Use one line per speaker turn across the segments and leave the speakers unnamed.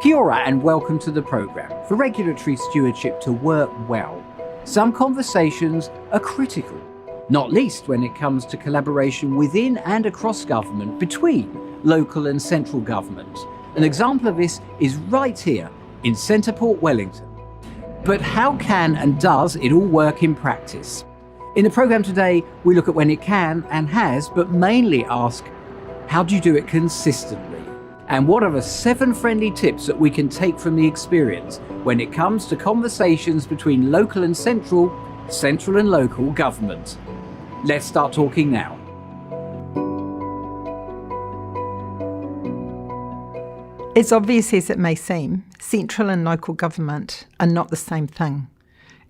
Kia ora and welcome to the programme. For regulatory stewardship to work well, some conversations are critical, not least when it comes to collaboration within and across government between local and central government. An example of this is right here in Centreport, Wellington. But how can and does it all work in practice? In the programme today, we look at when it can and has, but mainly ask, how do you do it consistently? And what are the 7 friendly tips that we can take from the experience when it comes to conversations between local and central and local government? Let's start talking now.
As obvious as it may seem, central and local government are not the same thing.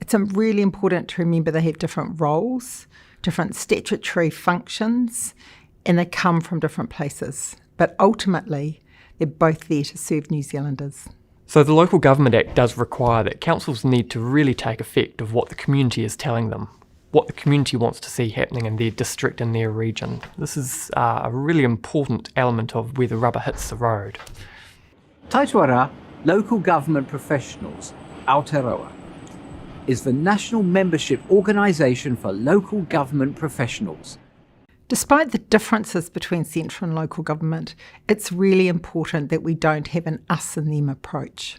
It's really important to remember they have different roles, different statutory functions, and they come from different places. But ultimately, they're both there to serve New Zealanders.
So the Local Government Act does require that councils need to really take effect of what the community is telling them, what the community wants to see happening in their district and their region. This is a really important element of where the rubber hits the road.
Taituara Local Government Professionals, Aotearoa, is the national membership organisation for local government professionals.
Despite the differences between central and local government, it's really important that we don't have an us and them approach.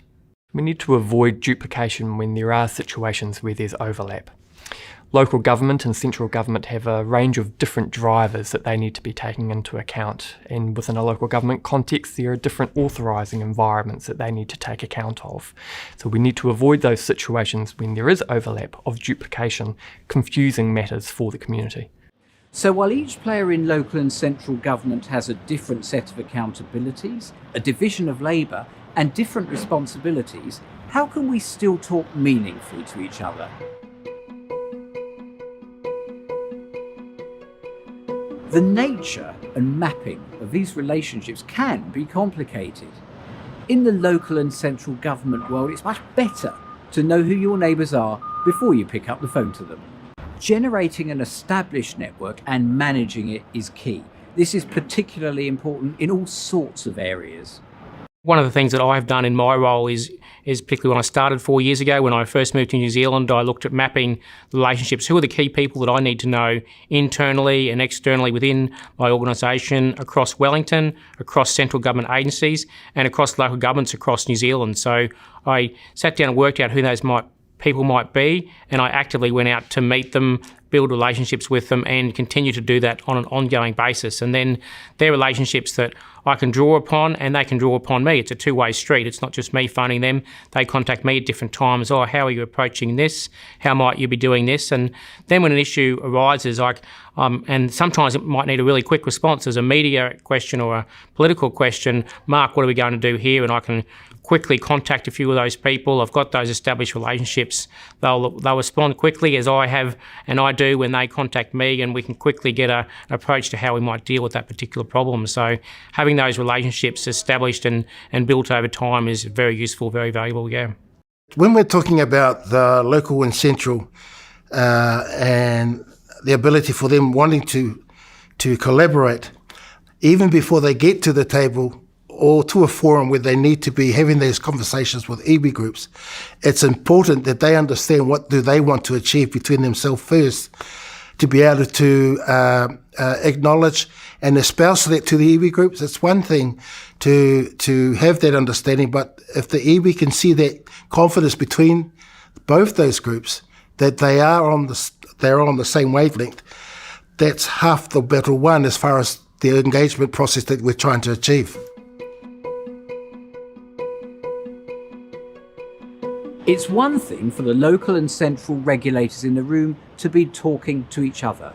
We need to avoid duplication when there are situations where there's overlap. Local government and central government have a range of different drivers that they need to be taking into account, and within a local government context there are different authorising environments that they need to take account of. So we need to avoid those situations when there is overlap of duplication, confusing matters for the community.
So while each player in local and central government has a different set of accountabilities, a division of labour and different responsibilities, how can we still talk meaningfully to each other? The nature and mapping of these relationships can be complicated. In the local and central government world, it's much better to know who your neighbours are before you pick up the phone to them. Generating an established network and managing it is key. This is particularly important in all sorts of areas.
One of the things that I've done in my role is particularly when I started 4 years ago, when I first moved to New Zealand, I looked at mapping relationships. Who are the key people that I need to know internally and externally within my organisation, across Wellington, across central government agencies and across local governments across New Zealand. So I sat down and worked out who those people might be, and I actively went out to meet them, build relationships with them and continue to do that on an ongoing basis. And then they're relationships that I can draw upon and they can draw upon me. It's a two-way street. It's not just me phoning them. They contact me at different times. Oh, how are you approaching this? How might you be doing this? And then when an issue arises, and sometimes it might need a really quick response as a media question or a political question, Mark, what are we going to do here? And I can quickly contact a few of those people. I've got those established relationships. They'll respond quickly as I have and I do when they contact me, and we can quickly get an approach to how we might deal with that particular problem. So having those relationships established and built over time is very useful, very valuable, yeah.
When we're talking about the local and central and the ability for them wanting to collaborate, even before they get to the table or to a forum where they need to be having those conversations with iwi groups, it's important that they understand what do they want to achieve between themselves first, to be able to acknowledge and espouse that to the iwi groups. It's one thing to have that understanding, but if the iwi can see that confidence between both those groups, that they're on the same wavelength, that's half the battle won as far as the engagement process that we're trying to achieve.
It's one thing for the local and central regulators in the room to be talking to each other.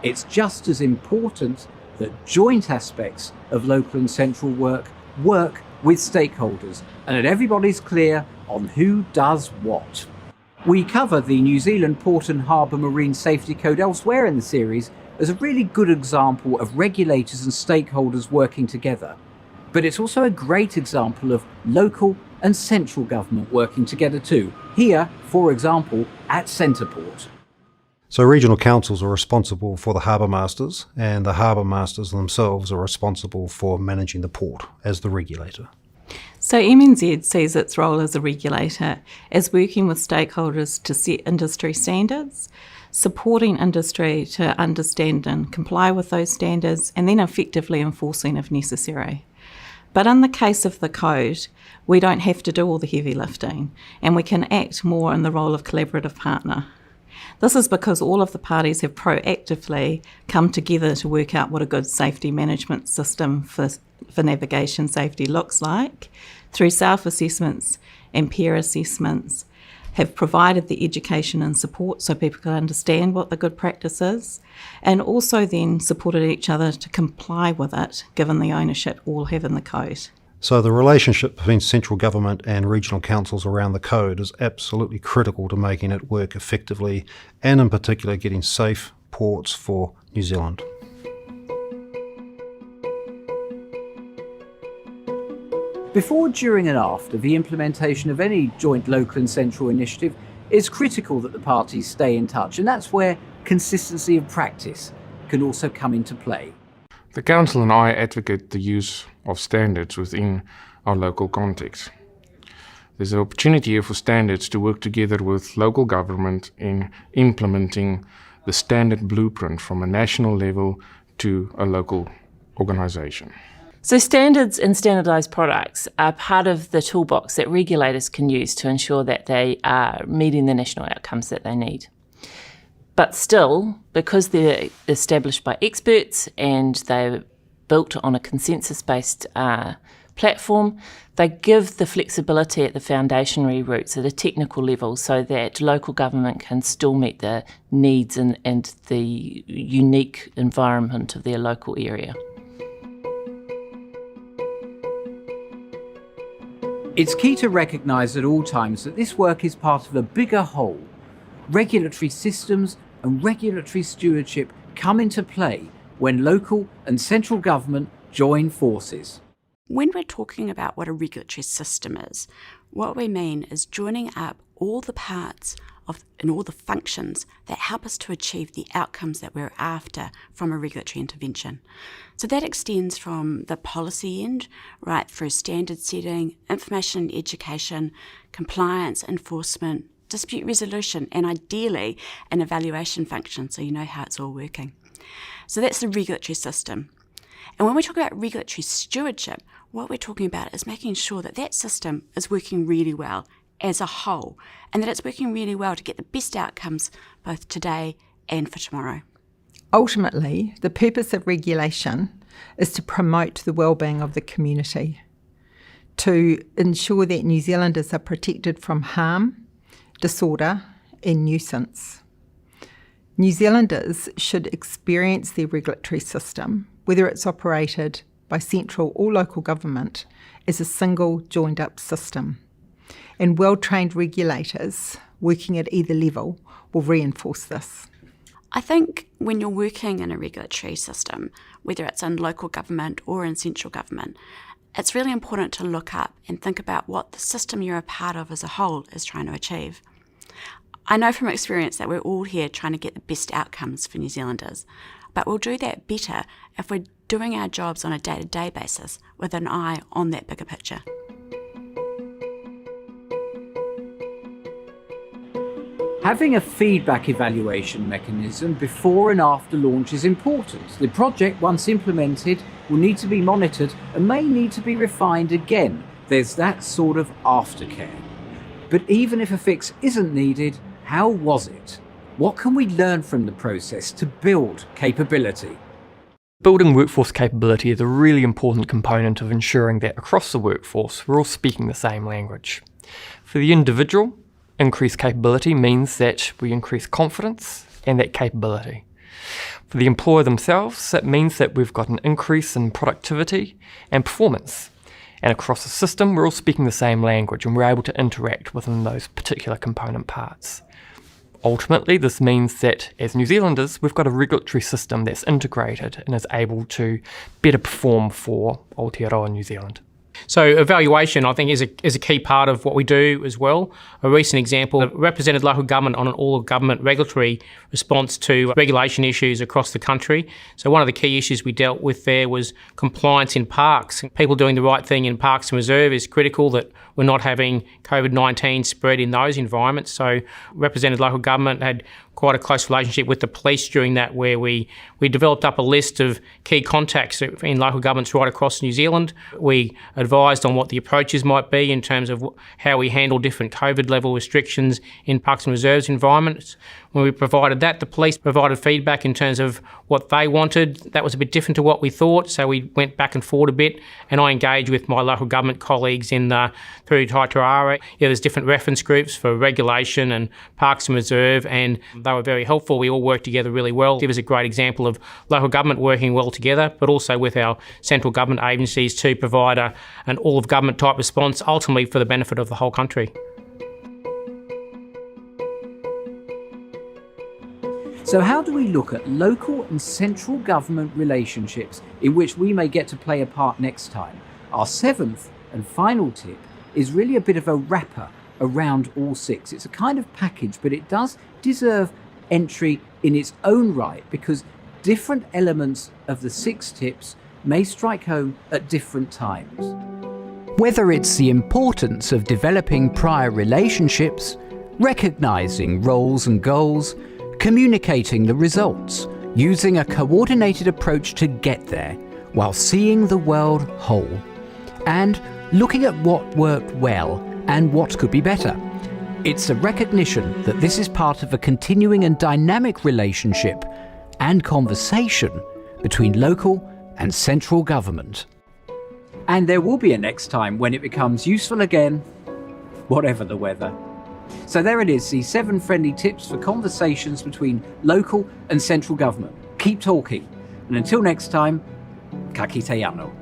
It's just as important that joint aspects of local and central work with stakeholders and that everybody's clear on who does what. We cover the New Zealand Port and Harbour Marine Safety Code elsewhere in the series as a really good example of regulators and stakeholders working together. But it's also a great example of local and central government working together too. Here, for example, at Centreport.
So regional councils are responsible for the harbour masters, and the harbour masters themselves are responsible for managing the port as the regulator.
So MNZ sees its role as a regulator as working with stakeholders to set industry standards, supporting industry to understand and comply with those standards, and then effectively enforcing if necessary. But in the case of the code, we don't have to do all the heavy lifting, and we can act more in the role of collaborative partner. This is because all of the parties have proactively come together to work out what a good safety management system for navigation safety looks like, through self-assessments and peer assessments, have provided the education and support so people can understand what the good practice is, and also then supported each other to comply with it, given the ownership all have in the code.
So the relationship between central government and regional councils around the code is absolutely critical to making it work effectively, and in particular getting safe ports for New Zealand.
Before, during and after the implementation of any joint local and central initiative, it's critical that the parties stay in touch, and that's where consistency of practice can also come into play.
The Council and I advocate the use of standards within our local context. There's an opportunity here for standards to work together with local government in implementing the standard blueprint from a national level to a local organisation.
So standards and standardised products are part of the toolbox that regulators can use to ensure that they are meeting the national outcomes that they need. But still, because they're established by experts and they're built on a consensus-based platform, they give the flexibility at the foundationary roots at a technical level so that local government can still meet the needs and the unique environment of their local area.
It's key to recognise at all times that this work is part of a bigger whole. Regulatory systems and regulatory stewardship come into play when local and central government join forces.
When we're talking about what a regulatory system is, what we mean is joining up all the parts and all the functions that help us to achieve the outcomes that we're after from a regulatory intervention. So that extends from the policy end, right through standard setting, information and education, compliance, enforcement, dispute resolution, and ideally an evaluation function so you know how it's all working. So that's the regulatory system. And when we talk about regulatory stewardship, what we're talking about is making sure that that system is working really well as a whole, and that it's working really well to get the best outcomes both today and for tomorrow.
Ultimately, the purpose of regulation is to promote the well-being of the community, to ensure that New Zealanders are protected from harm, disorder and nuisance. New Zealanders should experience their regulatory system, whether it's operated by central or local government, as a single joined-up system. And well-trained regulators working at either level will reinforce this.
I think when you're working in a regulatory system, whether it's in local government or in central government, it's really important to look up and think about what the system you're a part of as a whole is trying to achieve. I know from experience that we're all here trying to get the best outcomes for New Zealanders, but we'll do that better if we're doing our jobs on a day-to-day basis with an eye on that bigger picture.
Having a feedback evaluation mechanism before and after launch is important. The project, once implemented, will need to be monitored and may need to be refined again. There's that sort of aftercare. But even if a fix isn't needed, how was it? What can we learn from the process to build capability?
Building workforce capability is a really important component of ensuring that across the workforce we're all speaking the same language. For the individual, increased capability means that we increase confidence and that capability. For the employer themselves, that means that we've got an increase in productivity and performance. And across the system, we're all speaking the same language and we're able to interact within those particular component parts. Ultimately, this means that as New Zealanders, we've got a regulatory system that's integrated and is able to better perform for Aotearoa New Zealand.
So evaluation, I think, is a key part of what we do as well. A recent example represented local government on an all-of-government regulatory response to regulation issues across the country. So one of the key issues we dealt with there was compliance in parks. People doing the right thing in parks and reserve is critical, that we're not having COVID-19 spread in those environments. So represented local government had quite a close relationship with the police during that, where we developed up a list of key contacts in local governments right across New Zealand. We advised on what the approaches might be in terms of how we handle different COVID level restrictions in parks and reserves environments. When we provided that, the police provided feedback in terms of what they wanted. That was a bit different to what we thought, so we went back and forth a bit, and I engaged with my local government colleagues through Taitara. There's different reference groups for regulation and parks and reserve, and they were very helpful. We all worked together really well. It was a great example of local government working well together, but also with our central government agencies to provide an all-of-government type response, ultimately for the benefit of the whole country.
So how do we look at local and central government relationships in which we may get to play a part next time? Our seventh and final tip is really a bit of a wrapper around all six. It's a kind of package, but it does deserve entry in its own right, because different elements of the 6 tips may strike home at different times. Whether it's the importance of developing prior relationships, recognising roles and goals, communicating the results, using a coordinated approach to get there while seeing the world whole, and looking at what worked well and what could be better. It's a recognition that this is part of a continuing and dynamic relationship and conversation between local and central government. And there will be a next time when it becomes useful again, whatever the weather. So there it is, the 7 friendly tips for conversations between local and central government. Keep talking. And until next time, ka kite anō.